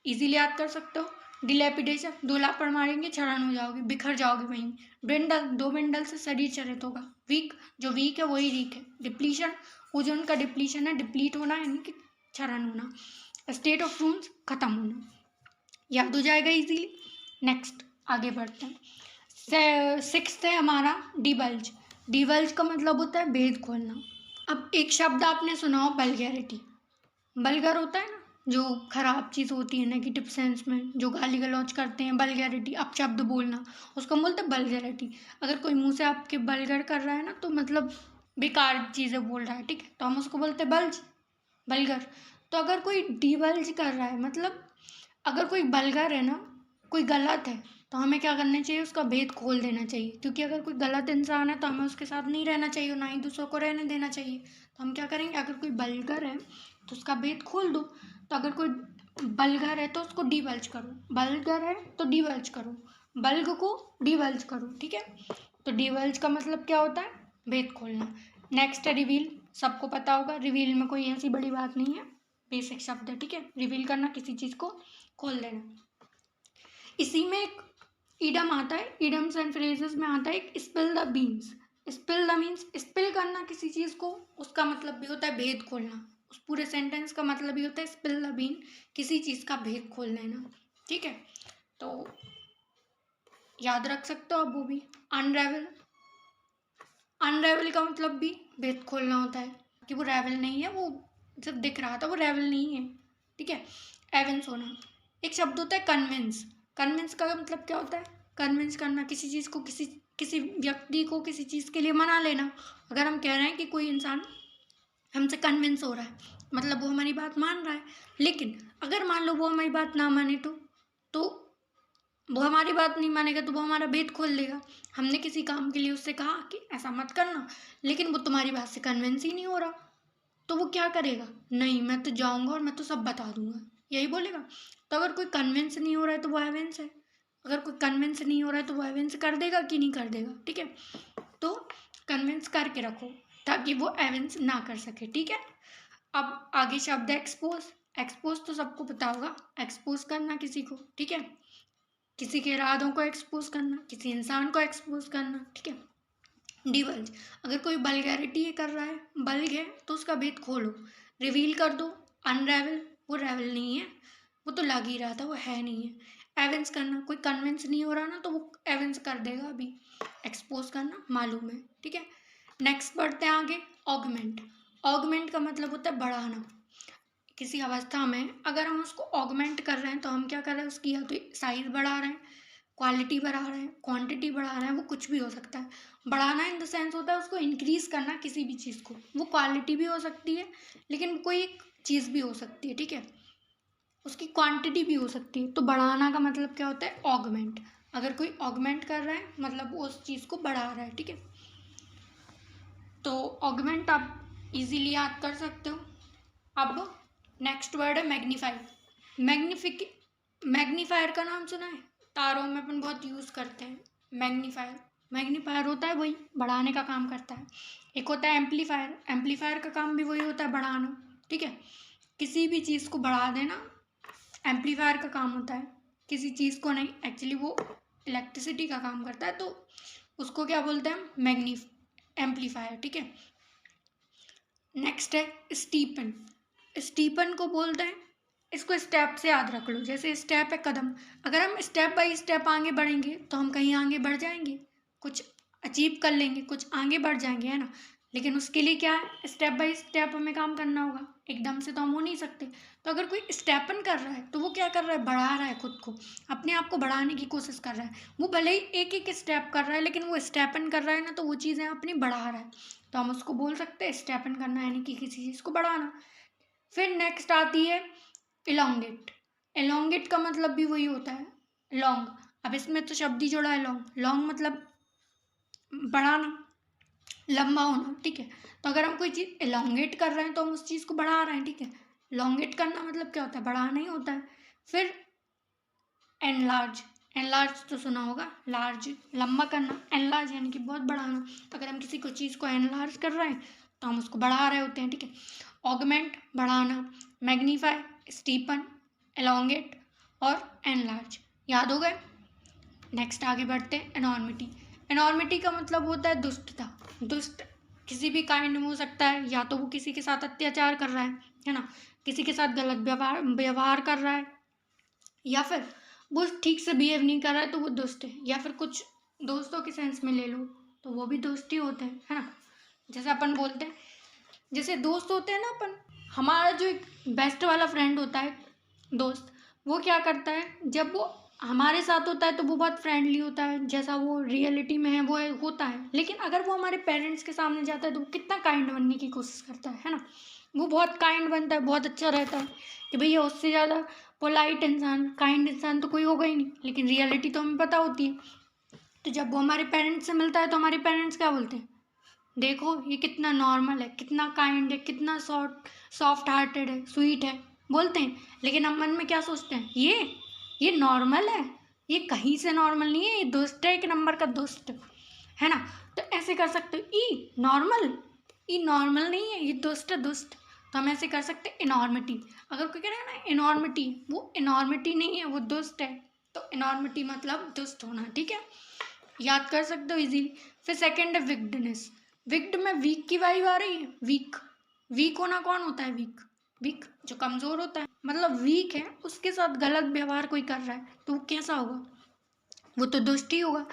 इजीली याद कर सकते हो। डिलैपिडेशन, 2 लापड़ मारेंगे क्षरण हो जाओगे, बिखर जाओगे वहीं। ड्विंडल, 2 बिंडल से शरीर चरित होगा। वीक, जो वीक है वही वीक है। डिप्लीशन, ओजोन का डिप्लीशन है, डिप्लीट होना यानी कि क्षरण होना। स्टेट ऑफ रून्स, खत्म होना, याद हो जाएगा इजीली। नेक्स्ट आगे बढ़ते हैं। 6th है हमारा डिबल्ज। डिबल्ज का मतलब होता है भेद खोलना। अब एक शब्द आपने सुना हो वल्गैरिटी। वल्गर होता है ना, जो खराब चीज़ होती है नेगेटिव सेंस में, जो गाली गलौज करते हैं, वल्गैरिटी, अब शब्द बोलना, उसको हम बोलते हैं वल्गैरिटी। अगर कोई मुंह से आपके वल्गर कर रहा है ना तो मतलब बेकार चीज़ें बोल रहा है, ठीक है, तो हम उसको बोलते हैं बल्ज, वल्गर। तो अगर कोई डिवल्ज कर रहा है, मतलब अगर कोई वल्गर है ना, कोई गलत है, तो हमें क्या करना चाहिए? उसका भेद खोल देना चाहिए, क्योंकि अगर कोई गलत इंसान है तो हमें उसके साथ नहीं रहना चाहिए, ना ही दूसरों को रहने देना चाहिए। तो हम क्या करेंगे? अगर कोई वल्गर है तो उसका भेद खोल दो। तो अगर कोई वल्गर है तो उसको डिवल्ज करो, वल्गर है तो डिवल्ज करो, बल्ग को डिवल्ज करो, ठीक है। तो डिवल्ज का मतलब क्या होता है? भेद खोलना। नेक्स्ट है रिवील, सबको पता होगा, रिवील में कोई ऐसी बड़ी बात नहीं है, बेसिक शब्द है, ठीक है। रिवील करना, किसी चीज़ को खोल देना। इसी में एक ईडम आता है, ईडम्स एंड फ्रेजेस में आता है एक spill the beans. Spill the means spill करना किसी चीज़ को, उसका मतलब भी होता है भेद खोलना। उस पूरे सेंटेंस का मतलब ही होता है स्पिल द बीन, किसी चीज़ का भेद खोल लेना, ठीक है। तो याद रख सकते हो आप वो भी। अनरेवल, अनरेवल का मतलब भी भेद खोलना होता है, कि वो रेवल नहीं है, वो जब दिख रहा था वो रेवल नहीं है, ठीक है। एवेंस होना। एक शब्द होता है कन्विंस। कन्विंस का मतलब क्या होता है? कन्विंस करना, किसी चीज़ को, किसी किसी व्यक्ति को किसी चीज़ के लिए मना लेना। अगर हम कह रहे हैं कि कोई इंसान हमसे कन्विंस हो रहा है, मतलब वो हमारी बात मान रहा है, लेकिन अगर मान लो वो हमारी बात ना माने तो वो हमारी बात नहीं मानेगा तो वो हमारा भेद खोल देगा। हमने किसी काम के लिए उससे कहा कि ऐसा मत करना, लेकिन वो तुम्हारी बात से कन्विंस ही नहीं हो रहा, तो वो क्या करेगा? नहीं, मैं तो जाऊंगा और मैं तो सब बता दूंगा, यही बोलेगा। तो अगर कोई कन्विंस नहीं हो रहा है तो वो एवेंस है। अगर कोई कन्विंस नहीं हो रहा है तो वो एवेंस कर देगा कि नहीं कर देगा, ठीक है। तो कन्विंस करके रखो ताकि वो एवेंस ना कर सके, ठीक है। अब आगे शब्द है एक्सपोज। एक्सपोज तो सबको पता होगा, एक्सपोज करना किसी को, ठीक है, किसी के इरादों को एक्सपोज करना, किसी इंसान को एक्सपोज करना, ठीक है। डिवल्ज, अगर कोई वल्गैरिटी कर रहा है, बल्ग है, तो उसका भेद खोलो, रिवील कर दो। अनरेवल, वो रेवल नहीं है, वो तो लग ही रहा था, वो है नहीं है। एवेंस करना, कोई कन्विंस नहीं हो रहा ना तो वो एवेंस कर देगा अभी। एक्सपोज करना मालूम है, ठीक है। नेक्स्ट बढ़ते हैं आगे। ऑगमेंट। ऑगमेंट का मतलब होता है बढ़ाना। किसी अवस्था में अगर हम उसको ऑगमेंट कर रहे हैं तो हम क्या कर रहे हैं? उसकी या तो साइज बढ़ा रहे हैं, क्वालिटी बढ़ा रहे हैं, क्वांटिटी बढ़ा रहे हैं, वो कुछ भी हो सकता है। बढ़ाना इन द सेंस होता है उसको इंक्रीज करना, किसी भी चीज़ को, वो क्वालिटी भी हो सकती है, लेकिन कोई एक चीज़ भी हो सकती है, ठीक है, उसकी क्वांटिटी भी हो सकती है। तो बढ़ाना का मतलब क्या होता है? ऑगमेंट। अगर कोई ऑगमेंट कर रहा है मतलब वो उस चीज़ को बढ़ा रहा है, ठीक है। तो ऑगमेंट आप इजीली याद कर सकते हो। अब नेक्स्ट वर्ड है मैग्नीफाई। मैग्नीफायर का नाम सुना है? तारों में अपन बहुत यूज़ करते हैं मैग्नीफायर। मैग्नीफायर होता है वही, बढ़ाने का काम करता है। एक होता है एम्पलीफायर, एम्पलीफायर का काम भी वही होता है, बढ़ाना, ठीक है। किसी भी चीज़ को बढ़ा देना एम्पलीफायर का काम होता है, किसी चीज़ को नहीं, एक्चुअली वो इलेक्ट्रिसिटी का काम करता है, तो उसको क्या बोलते हैं? एम्पलीफायर, ठीक है। नेक्स्ट है स्टीपन। स्टीपन को बोलते हैं। इसको स्टेप से याद रख लो, जैसे स्टेप है कदम, अगर हम स्टेप बाय स्टेप आगे बढ़ेंगे तो हम कहीं आगे बढ़ जाएंगे, कुछ अचीव कर लेंगे, कुछ आगे बढ़ जाएंगे, है ना। लेकिन उसके लिए क्या है, स्टेप बाय स्टेप हमें काम करना होगा, एकदम से तो हम हो नहीं सकते। तो अगर कोई स्टेपन कर रहा है तो वो क्या कर रहा है, बढ़ा रहा है खुद को, अपने आप को बढ़ाने की कोशिश कर रहा है। वो भले ही एक एक स्टेप कर रहा है, लेकिन वो स्टेपन कर रहा है ना, तो वो चीज़ें अपनी बढ़ा रहा है। तो हम उसको बोल सकते हैं स्टेपन करना, यानी कि किसी चीज़ को बढ़ाना। फिर नेक्स्ट आती है इलोंगेट। इलोंगेट का मतलब भी वही होता है, लॉन्ग। अब इसमें तो शब्द ही जोड़ा है लॉन्ग, लॉन्ग मतलब बढ़ाना, लंबा होना, ठीक है। तो अगर हम कोई चीज़ इलोंगेट कर रहे हैं तो हम उस चीज़ को बढ़ा रहे हैं, ठीक है। इलोंगेट करना मतलब क्या होता है, बढ़ाना ही होता है। फिर एनलार्ज, एनलार्ज तो सुना होगा, लार्ज लंबा करना, एनलार्ज यानी कि बहुत बढ़ाना। अगर हम किसी को चीज़ को एनलार्ज कर रहे हैं तो हम उसको बढ़ा रहे होते हैं, ठीक है। ऑगमेंट बढ़ाना, मैग्नीफाई, स्टीपन, एलोंगेट और एनलार्ज, याद हो गए। नेक्स्ट आगे बढ़ते हैं एनॉर्मिटी। एनॉर्मिटी का मतलब होता है दुष्टता। दुष्ट किसी भी काइंड में हो सकता है, या तो वो किसी के साथ अत्याचार कर रहा है ना, किसी के साथ गलत व्यवहार व्यवहार कर रहा है, या फिर वो ठीक से बिहेव नहीं कर रहा है तो वो दुष्ट है। या फिर कुछ दोस्तों के सेंस में ले लो तो वो भी दोस्त ही होते हैं, है ना। जैसे अपन बोलते हैं, जैसे दोस्त होते हैं ना अपन, हमारा जो एक बेस्ट वाला फ्रेंड होता है दोस्त, वो क्या करता है, जब वो हमारे साथ होता है तो वो बहुत फ्रेंडली होता है, जैसा वो रियलिटी में है वो होता है। लेकिन अगर वो हमारे पेरेंट्स के सामने जाता है तो वो कितना काइंड बनने की कोशिश करता है ना। वो बहुत काइंड बनता है, बहुत अच्छा रहता है कि भैया उससे ज़्यादा पोलाइट इंसान, काइंड इंसान तो कोई होगा ही नहीं। लेकिन रियलिटी तो हमें पता होती है। तो जब वो हमारे पेरेंट्स से मिलता है तो हमारे पेरेंट्स क्या बोलते हैं, देखो ये कितना नॉर्मल है, कितना काइंड है, कितना सॉफ्ट हार्टेड है, स्वीट है, बोलते हैं। लेकिन हम मन में क्या सोचते हैं, ये नॉर्मल है, ये कहीं से नॉर्मल नहीं है, ये दोस्त है, एक नंबर का दोस्त है ना। तो ऐसे कर सकते हो, ई नॉर्मल नहीं है, ये दोस्त है, दोस्त। तो हम ऐसे कर सकते हैं इनॉर्मिटी। अगर कोई कह रहा है ना इनॉर्मिटी, वो इनॉर्मिटी नहीं है, वो दोस्त है। तो इनॉर्मिटी मतलब दोस्त होना, ठीक है, याद कर सकते हो इजीली। फिर सेकंड है विक्डनेस। विक्ड में वीक की वाइब आ रही है, वीक। वीक होना कौन होता है, वीक, वीक जो कमजोर होता है, मतलब वीक है, उसके साथ गलत व्यवहार कोई कर रहा है तो वो कैसा होगा, वो तो दुष्ट ही होगा।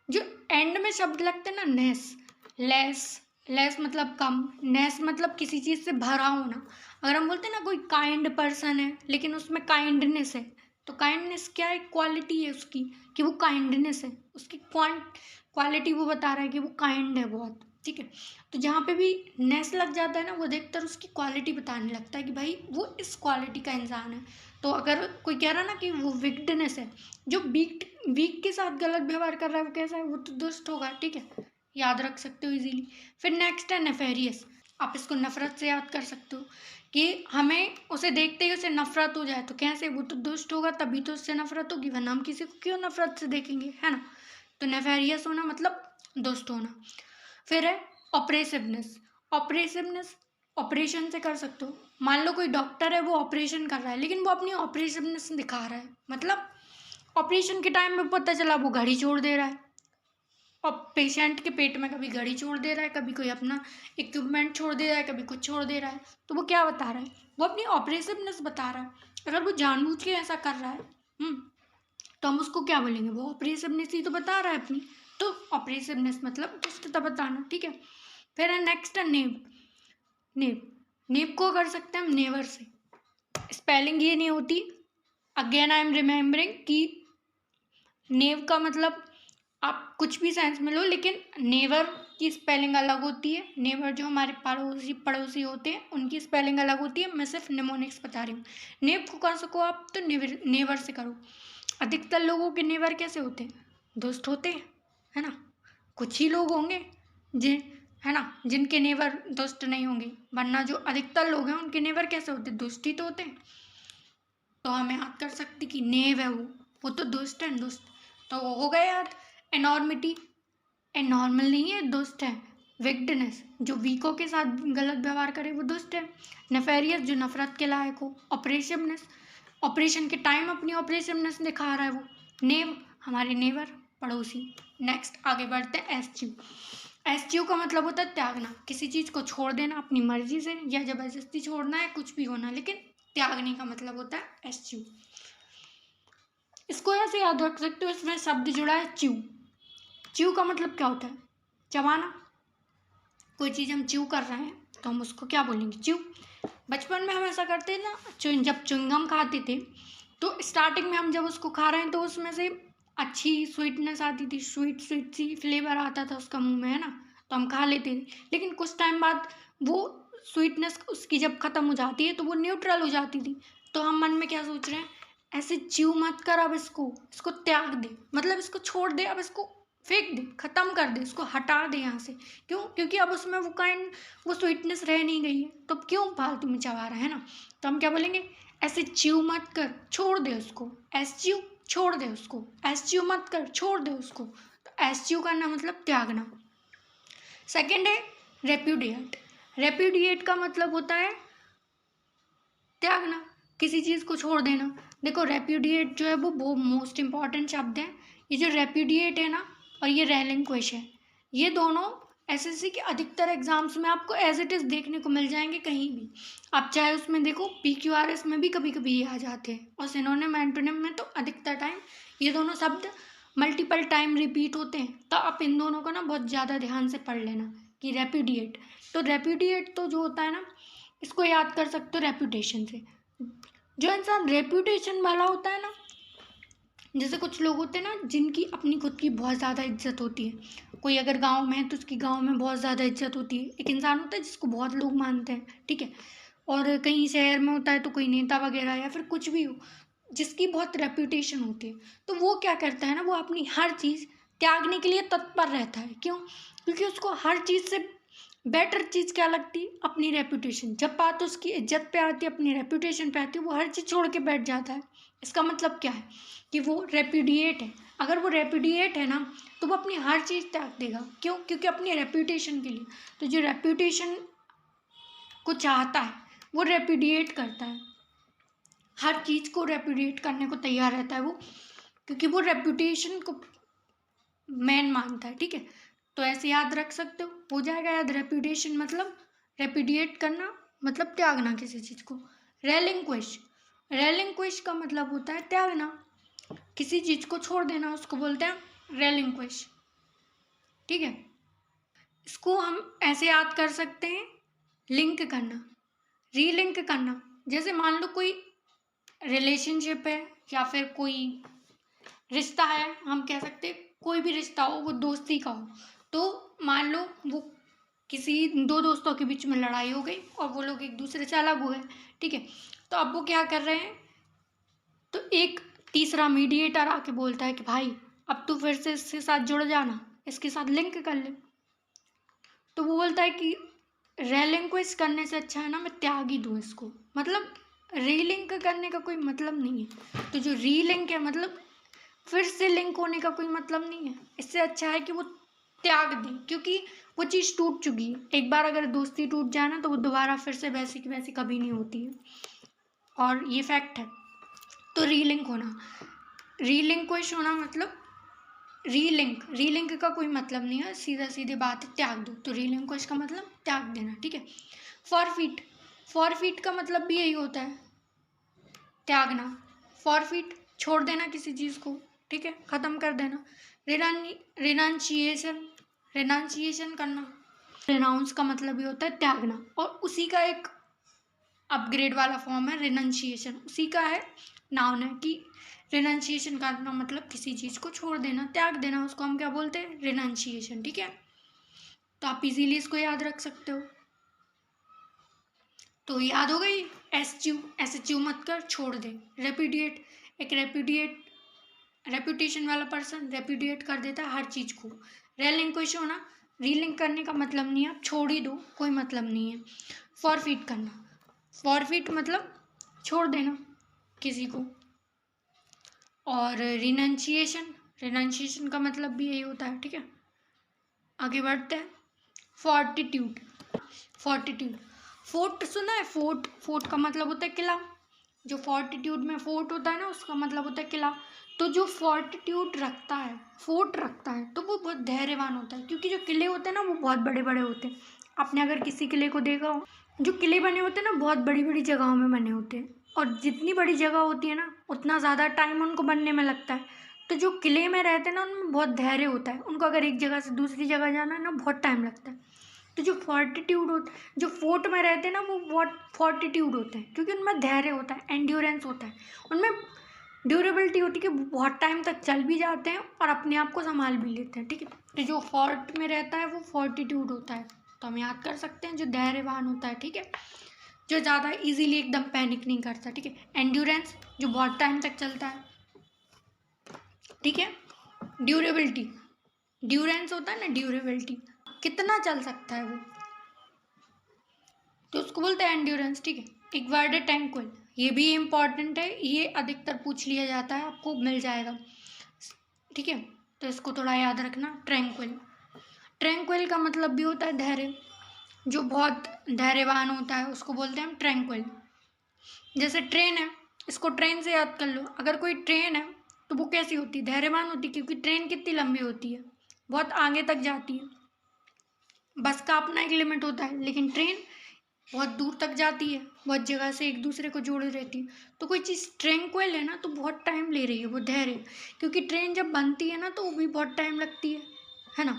जो एंड में शब्द लगते हैं ना, नेस, लेस, लेस मतलब कम, नेस मतलब किसी चीज़ से भरा होना। अगर हम बोलते हैं ना कोई काइंड पर्सन है लेकिन उसमें काइंडनेस है, तो काइंडनेस क्या है, क्वालिटी है उसकी, कि वो काइंडनेस है, उसकी क्वालिटी वो बता रहा है कि वो काइंड है बहुत, ठीक है। तो जहाँ पे भी नेस लग जाता है ना, वो देखकर उसकी क्वालिटी बताने लगता है कि भाई वो इस क्वालिटी का इंसान है। तो अगर कोई कह रहा ना कि वो विक्डनेस है, जो वीक के साथ गलत व्यवहार कर रहा है वो कैसा है, वो तो दुष्ट होगा, ठीक है, याद रख सकते हो इजीली। फिर नेक्स्ट है नेफेरियस। आप इसको नफरत से याद कर सकते हो कि हमें उसे देखते ही उसे नफरत हो जाए, तो कैसे, वो तो दुष्ट होगा तभी तो उससे नफरत होगी, वरना हम किसी को क्यों नफरत से देखेंगे, है ना। तो नेफेरियस होना मतलब दुष्ट होना। फिर है ऑपरेसिवनेस। ऑपरेसिवनेस ऑपरेशन से कर सकते हो, मान लो कोई डॉक्टर है वो ऑपरेशन कर रहा है लेकिन वो अपनी ऑपरेसिवनेस दिखा रहा है, मतलब ऑपरेशन के टाइम में पता चला वो घड़ी छोड़ दे रहा है, और पेशेंट के पेट में कभी घड़ी छोड़ दे रहा है, कभी कोई अपना इक्विपमेंट छोड़ दे रहा है, कभी कुछ छोड़ दे रहा है। तो वो क्या बता रहा है, वो अपनी ऑपरेसिवनेस बता रहा है। अगर वो जानबूझ के ऐसा कर रहा है, तो हम उसको क्या बोलेंगे, वो ऑपरेसिवनेस ही तो बता रहा है अपनी। तो ऑपरेसिवनेस मतलब दुष्टता बताना, ठीक है। फिर है नेक्स्ट है नेब। नेब, नेब को कर सकते हैं हम नेवर से। स्पेलिंग ये नहीं होती, अगेन आई एम रिमेम्बरिंग कि नेव का मतलब आप कुछ भी सेंस में लो, लेकिन नेवर की स्पेलिंग अलग होती है। नेवर जो हमारे पड़ोसी पड़ोसी होते हैं उनकी स्पेलिंग अलग होती है, मैं सिर्फ निमोनिक्स बता रही हूँ। नेव को कर सको आप तो नेवर से करो। अधिकतर लोगों के नेवर कैसे होते हैं, दोस्त होते हैं, है ना। कुछ ही लोग होंगे जिन, है ना, जिनके नेवर दोस्त नहीं होंगे, वरना जो अधिकतर लोग हैं उनके नेवर कैसे होते हैं, दोस्त ही तो होते हैं। तो हमें याद कर सकते कि नेव है वो तो दोस्त है, दोस्त। तो वो हो गया याद। एनॉर्मिटी, एनॉर्मल नहीं है, दोस्त है। विक्डनेस, जो वीकों के साथ गलत व्यवहार करे वो दुष्ट है। नेफेरियस, जो नफरत के लायक हो। ऑपरेसिवनेस, ऑपरेशन के टाइम अपनी ऑपरेसिवनेस दिखा रहा है वो। नेव, हमारे नेवर, पड़ोसी। नेक्स्ट आगे बढ़ते हैं एस्च्यू। एसच्यू का मतलब होता है त्यागना, किसी चीज़ को छोड़ देना अपनी मर्जी से या जबरदस्ती छोड़ना है, कुछ भी होना, लेकिन त्यागने का मतलब होता है एसच्यू। इसको ऐसे याद रख सकते हो, इसमें शब्द जुड़ा है च्यू। च्यू का मतलब क्या होता है? चबाना। कोई चीज़ हम च्यू कर रहे हैं तो हम उसको क्या बोलेंगे? च्यू। बचपन में हम ऐसा करते थे ना, जब च्युइंगम खाते थे तो स्टार्टिंग में हम जब उसको खा रहे हैं तो उसमें से अच्छी स्वीटनेस आती थी, स्वीट स्वीट सी फ्लेवर आता था उसका मुंह में, है ना, तो हम खा लेते थे। लेकिन कुछ टाइम बाद वो स्वीटनेस उसकी जब ख़त्म हो जाती है तो वो न्यूट्रल हो जाती थी। तो हम मन में क्या सोच रहे हैं? ऐसे च्यू मत कर, अब इसको त्याग दे, मतलब इसको छोड़ दे, अब इसको फेंक दे, ख़त्म कर दे, इसको हटा दे यहाँ से। क्यों? क्योंकि अब उसमें वो स्वीटनेस रह नहीं गई है, तो क्यों फालतू में चबा रहा है ना। तो हम क्या बोलेंगे? ऐसे च्यू मत कर, छोड़ दे उसको। एसच्यू, छोड़ दे उसको। एसच्यू मत कर, छोड़ दे उसको। तो एसच्यू करना मतलब त्यागना। सेकंड है रेप्यूडिएट। रेप्यूडिएट का मतलब होता है त्यागना, किसी चीज़ को छोड़ देना। देखो रेप्यूडिएट जो है वो मोस्ट इंपॉर्टेंट शब्द है। ये जो रेप्यूडिएट है ना और ये रेलिंक्विश है, ये दोनों एसएससी के अधिकतर एग्जाम्स में आपको एज इट इज़ देखने को मिल जाएंगे कहीं भी। आप चाहे उसमें देखो PQRS में भी कभी कभी ये आ जाते हैं, और सिनोनिम एंटोनिम में तो अधिकतर टाइम ये दोनों शब्द मल्टीपल टाइम रिपीट होते हैं। तो आप इन दोनों को ना बहुत ज़्यादा ध्यान से पढ़ लेना कि रेप्यूडिएट। तो रेप्यूडिएट तो जो होता है ना, इसको याद कर सकते हो रेप्यूटेशन से। जो इंसान रेप्यूटेशन वाला होता है ना, जैसे कुछ लोग होते हैं ना जिनकी अपनी खुद की बहुत ज़्यादा इज्जत होती है। कोई अगर गांव में है तो उसकी गांव में बहुत ज़्यादा इज्जत होती है। एक इंसान होता है जिसको बहुत लोग मानते हैं, ठीक है। और कहीं शहर में होता है तो कोई नेता वगैरह या फिर कुछ भी हो जिसकी बहुत रेप्यूटेशन होती है, तो वो क्या करता है ना, वो अपनी हर चीज़ त्यागने के लिए तत्पर रहता है। क्यों? क्योंकि उसको हर चीज़ से बेटर चीज़ क्या लगती है? अपनी रेप्यूटेशन। जब बात उसकी इज्जत पे आती है, अपनी रेप्यूटेशन पे आती है, वो हर चीज़ छोड़ के बैठ जाता है। इसका मतलब क्या है? कि वो रेप्यूडिएट है। अगर वो रेप्यूडिएट है ना तो वो अपनी हर चीज़ त्याग देगा। क्यों? क्योंकि अपनी रेप्यूटेशन के लिए। तो जो रेप्यूटेशन को चाहता है वो रेप्यूडिएट करता है, हर चीज़ को रेप्यूडिएट करने को तैयार रहता है वो, क्योंकि वो रेप्यूटेशन को मेन मानता है, ठीक है। तो ऐसे याद रख सकते हो जाएगा याद। रेप्यूटेशन मतलब रेप्यूडिएट करना, मतलब त्यागना किसी चीज़ को। रेलिंक्विश, रेलिंक्विश का मतलब होता है त्यागना, किसी चीज़ को छोड़ देना, उसको बोलते हैं रेलिंक्विश, ठीक है। इसको हम ऐसे याद कर सकते हैं, लिंक करना, रीलिंक करना। जैसे मान लो कोई रिलेशनशिप है या फिर कोई रिश्ता है, हम कह सकते हैं कोई भी रिश्ता हो, वो दोस्ती का हो, तो मान लो वो किसी दो दोस्तों के बीच में लड़ाई हो गई और वो लोग एक दूसरे से अलग हो गए, ठीक है। तो अब वो क्या कर रहे हैं? तो एक तीसरा मीडिएटर आके बोलता है कि भाई अब तू फिर से इसके साथ जुड़ जाना, इसके साथ लिंक कर ले। तो वो बोलता है कि रेलिंक्विश करने से अच्छा है ना मैं त्याग ही दूँ इसको। मतलब रीलिंक करने का कोई मतलब नहीं है। तो जो रीलिंक है मतलब फिर से लिंक होने का कोई मतलब नहीं है। इससे अच्छा है कि वो त्याग दें, क्योंकि वो चीज़ टूट चुकी है। एक बार अगर दोस्ती टूट जाए ना तो वो दोबारा फिर से वैसी की वैसी कभी नहीं होती है, और ये फैक्ट है। तो रीलिंक होना, रीलिंक्विश होना मतलब रीलिंक का कोई मतलब नहीं है, सीधा सीधी बात है, त्याग दो। तो रीलिंक्विश का मतलब त्याग देना, ठीक है। फॉरफीट, फॉरफीट का मतलब भी यही होता है, त्यागना। फॉरफीट, छोड़ देना किसी चीज़ को, ठीक है, ख़त्म कर देना। रिनाउंसिएशन, रिनाउंसिएशन करना, रिनाउंस का मतलब ये होता है त्यागना, और उसी का एक अपग्रेड वाला फॉर्म है रिनंशिएशन, उसी का है नाउन है कि रिनंशिएशन करना मतलब किसी चीज़ को छोड़ देना, त्याग देना, उसको हम क्या बोलते हैं? रिनंशिएशन, ठीक है। तो आप इजीली इसको याद रख सकते हो। तो याद हो गई एसच्यू, एसच्यू मत कर, छोड़ दे। रेप्यूडिएट, एक रेप्यूटेशन वाला पर्सन रेप्यूडिएट कर देता है हर चीज़ को। रेलिंक्विश होना, रीलिंक करने का मतलब नहीं है, आप छोड़ ही दो, कोई मतलब नहीं है। फॉरफीट करना, फॉरफीट मतलब छोड़ देना किसी को। और रिनंशिएशन, रिनंशिएशन का मतलब भी यही होता है, ठीक है। आगे बढ़ते हैं। फोर्टिट्यूड, फोर्टिट्यूड, फोर्ट सुना है? फोर्ट, फोर्ट का मतलब होता है किला। जो फोर्टिट्यूड में फोर्ट होता है ना उसका मतलब होता है किला। तो जो फोर्टिट्यूड रखता है, फोर्ट रखता है, तो वो बहुत धैर्यवान होता है, क्योंकि जो किले होते हैं ना वो बहुत बड़े बड़े होते हैं। आपने अगर किसी किले को देखा हो, जो किले बने होते हैं ना बहुत बड़ी बड़ी जगहों में बने होते हैं, और जितनी बड़ी जगह होती है ना उतना ज़्यादा टाइम उनको बनने में लगता है। तो जो किले में रहते हैं ना उनमें बहुत धैर्य होता है, उनको अगर एक जगह से दूसरी जगह जाना है ना बहुत टाइम लगता है। तो जो फोर्टिट्यूड होता है, जो फोर्ट में रहते हैं ना वो बहुत फोर्टिट्यूड होते हैं, क्योंकि उनमें धैर्य होता है, एंड्योरेंस होता है, उनमें ड्यूरेबिलिटी होती है कि बहुत टाइम तक चल भी जाते हैं और अपने आप को संभाल भी लेते हैं। ठीक है, तो जो फोर्ट में रहता है वो फोर्टिट्यूड होता है, तो हम याद कर सकते हैं जो धैर्यवान होता है। ठीक है, जो ज़्यादा इजीली एकदम पैनिक नहीं करता। ठीक है, एंड्योरेंस जो बहुत टाइम तक चलता है। ठीक है, ड्यूरेबिलिटी, ड्यूरेंस होता है ना, ड्यूरेबिलिटी कितना चल सकता है वो, तो उसको बोलते हैं एंड्योरेंस। ठीक है, एक वर्ड है ट्रैंक्विल, ये भी इम्पॉर्टेंट है, ये अधिकतर पूछ लिया जाता है, आपको मिल जाएगा। ठीक है, तो इसको थोड़ा याद रखना, ट्रैंक्विल। ट्रैंक्विल का मतलब भी होता है धैर्य, जो बहुत धैर्यवान होता है उसको बोलते हैं हम ट्रैंक्विल। जैसे ट्रेन है, इसको ट्रेन से याद कर लो। अगर कोई ट्रेन है तो वो कैसी होती है, धैर्यवान होती है, क्योंकि ट्रेन कितनी लंबी होती है, बहुत आगे तक जाती है। बस का अपना एक लिमिट होता है, लेकिन ट्रेन बहुत दूर तक जाती है, बहुत जगह से एक दूसरे को जोड़े रहती है। तो कोई चीज़ ट्रैंक्विल है ना तो बहुत टाइम ले रही है, वो धैर्य, क्योंकि ट्रेन जब बनती है ना तो वो भी बहुत टाइम लगती है ना,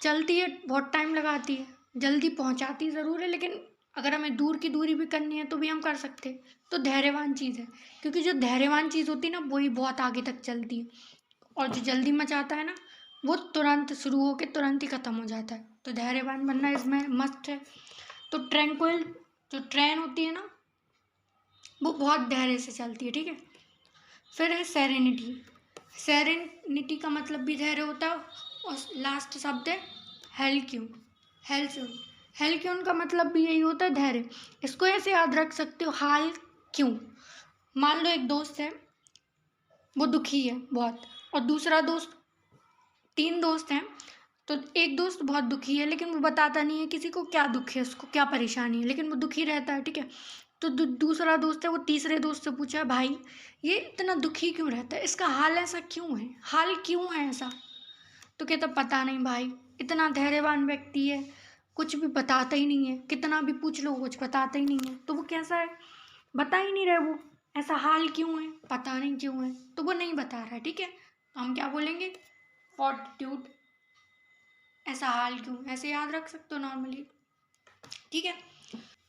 चलती है बहुत टाइम लगाती है, जल्दी पहुंचाती ज़रूर है, लेकिन अगर हमें दूर की दूरी भी करनी है तो भी हम कर सकते हैं। तो धैर्यवान चीज़ है, क्योंकि जो धैर्यवान चीज़ होती है ना वही बहुत आगे तक चलती है, और जो जल्दी मचाता है ना वो तुरंत शुरू होकर तुरंत ही ख़त्म हो जाता है। तो धैर्यवान बनना इसमें मस्ट है। तो ट्रैंक्विल जो ट्रेन होती है ना वो बहुत धैर्य से चलती है। ठीक है, फिर है सेरेनिटी। सेरेनिटी का मतलब भी धैर्य होता है, और लास्ट शब्द है हेल्क्यून। हेल्क्यून, हेल्क्यून का मतलब भी यही होता है, धैर्य। इसको ऐसे याद रख सकते हो, हाल क्यों। मान लो एक दोस्त है, वो दुखी है बहुत, और दूसरा दोस्त, 3 दोस्त हैं, तो एक दोस्त बहुत दुखी है लेकिन वो बताता नहीं है किसी को क्या दुख है, उसको क्या परेशानी है, लेकिन वो दुखी रहता है। ठीक है, तो दूसरा दोस्त है, वो तीसरे दोस्त से पूछा, भाई ये इतना दुखी क्यों रहता है, इसका हाल ऐसा क्यों है, हाल क्यों है ऐसा। तो कहता पता नहीं भाई, इतना धैर्यवान व्यक्ति है, कुछ भी बताता ही नहीं है, कितना भी पूछ लो कुछ बताता ही नहीं है। तो वो कैसा है, बता ही नहीं रहे, वो ऐसा हाल क्यों है, पता नहीं क्यों है, तो वो नहीं बता रहा है। ठीक है, तो हम क्या बोलेंगे, फोर्टिट्यूड, ऐसा हाल क्यों, ऐसे याद रख सकते हो नॉर्मली। ठीक है,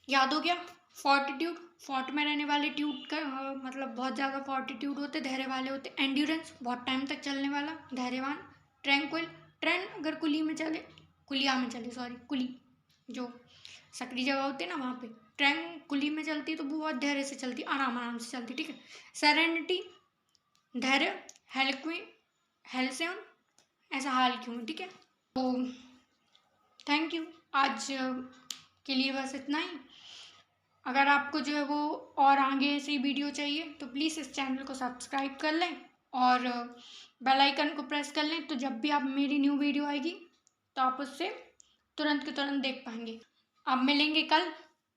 याद हो गया। फोर्टिट्यूड, फोर्ट में रहने वाले ट्यूड का मतलब बहुत ज़्यादा फोर्टिट्यूड होते, धैर्य वाले होते। एंड्योरेंस बहुत टाइम तक चलने वाला, धैर्यवान। ट्रैंक्विल, ट्रेन अगर कुली में चले, कुलिया में चले, सॉरी कुली, जो सकरी जगह होती है ना वहाँ पे, ट्रेन कुली में चलती है तो वो बहुत धैर्य से चलती, आराम आराम से चलती। ठीक है, सेरेनिटी धैर्य, हेल्क्वी, हेल्सियन ऐसा हाल क्यों है। ठीक है, तो थैंक यू, आज के लिए बस इतना ही। अगर आपको जो है वो और आगे ऐसी वीडियो चाहिए तो प्लीज़ इस चैनल को सब्सक्राइब कर लें और बेल आइकन को प्रेस कर लें, तो जब भी आप मेरी न्यू वीडियो आएगी तो आप उससे तुरंत के तुरंत देख पाएंगे। अब मिलेंगे कल,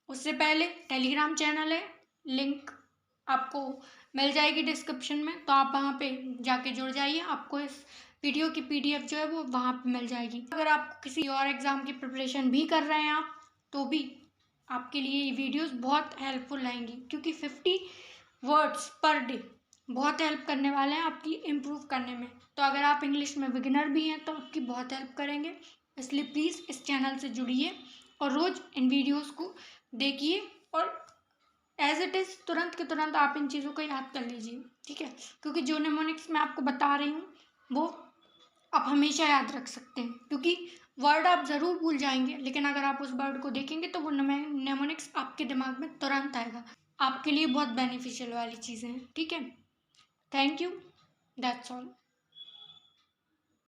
उससे पहले टेलीग्राम चैनल है, लिंक आपको मिल जाएगी डिस्क्रिप्शन में, तो आप वहाँ पे जाके जुड़ जाइए, आपको इस वीडियो की PDF जो है वो वहाँ पे मिल जाएगी। अगर आप किसी और एग्ज़ाम की प्रिपरेशन भी कर रहे हैं आप, तो भी आपके लिए ये वीडियोस बहुत हेल्पफुल रहेंगी, क्योंकि 50 वर्ड्स पर डे बहुत हेल्प करने वाले हैं आपकी इम्प्रूव करने में। तो अगर आप इंग्लिश में बिगिनर भी हैं तो आपकी बहुत हेल्प करेंगे, इसलिए प्लीज़ इस चैनल से जुड़िए और रोज़ इन वीडियोस को देखिए, और एज इट इज़ तुरंत के तुरंत आप इन चीज़ों को याद कर लीजिए। ठीक है, क्योंकि जो निमोनिक्स मैं आपको बता रही हूँ वो आप हमेशा याद रख सकते हैं, क्योंकि वर्ड आप ज़रूर भूल जाएंगे, लेकिन अगर आप उस वर्ड को देखेंगे तो वो नेमोनिक्स आपके दिमाग में तुरंत आएगा, आपके लिए बहुत बेनिफिशियल वाली चीज़ें हैं। ठीक है, थैंक यू, दैट्स ऑल।